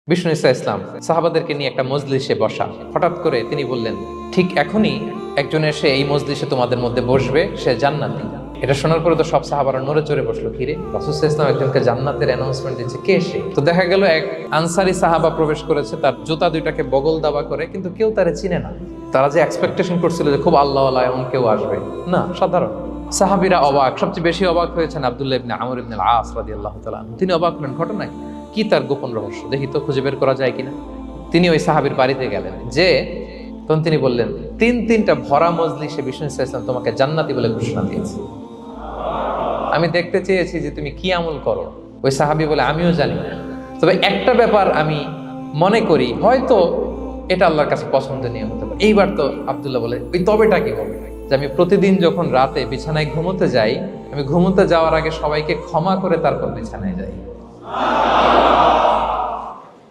বিষ্ণু ইসা ইসলাম সাহাবাদেরকে নিয়ে একটা মজলিসে বসা, হঠাৎ করে তিনি বললেন, ঠিক এখনই একজন এসে এই মজলিসে তোমাদের মধ্যে বসবে, সে জান্নাতি। এটা শোনার পরে তো সব সাহাবারা নড়ে চড়ে বসলো, কিরে রাসূল সাল্লাল্লাহু আলাইহি ওয়াসাল্লাম একজনকে জান্নাতের অ্যানাউন্সমেন্ট দিচ্ছে, কে সে? তো দেখা গেল এক আনসারি সাহাবা প্রবেশ করেছে, তার জুতা দুইটাকে বগল দাবা করে, কিন্তু কেউ তারে চিনে না। তারা যে এক্সপেকটেশন করছিল যে খুব আল্লাহওয়ালা এমন কেউ আসবে, না, সাধারণ সাহাবীরা অবাক। সবচেয়ে বেশি অবাক হয়েছেন আব্দুল্লাহ ইবনে আমর ইবনে আল-আস রাদিয়াল্লাহু তাআলা আনহু। তিনি অবাক হলেন, ঘটনা কি, তার গোপন রহস্য দেখি তো, খুঁজে বের করা যায় কিনা। তিনি ওই সাহাবীর বাড়িতে গেলেন, যে তখন তিনি বললেন, তিনটা ভরা মজলিসে বিষ্ণু ইসা ইসলাম তোমাকে জান্নাতি বলে ঘোষণা দিয়েছে। আমি দেখতে চেয়েছি যে তুমি কি আমল করো। ওই সাহাবী বলে, আমিও জানি না, তবে একটা ব্যাপার আমি মনে করি হয়তো এটা আল্লাহর কাছে পছন্দনীয় হতে পারে। এইবার তো আব্দুল্লাহ বলে, ওই তবেটা কি বলে, যে আমি প্রতিদিন যখন রাতে বিছানায় ঘুমোতে যাই, আমি ঘুমোতে যাওয়ার আগে সবাইকে ক্ষমা করে তারপর বিছানায় যাই।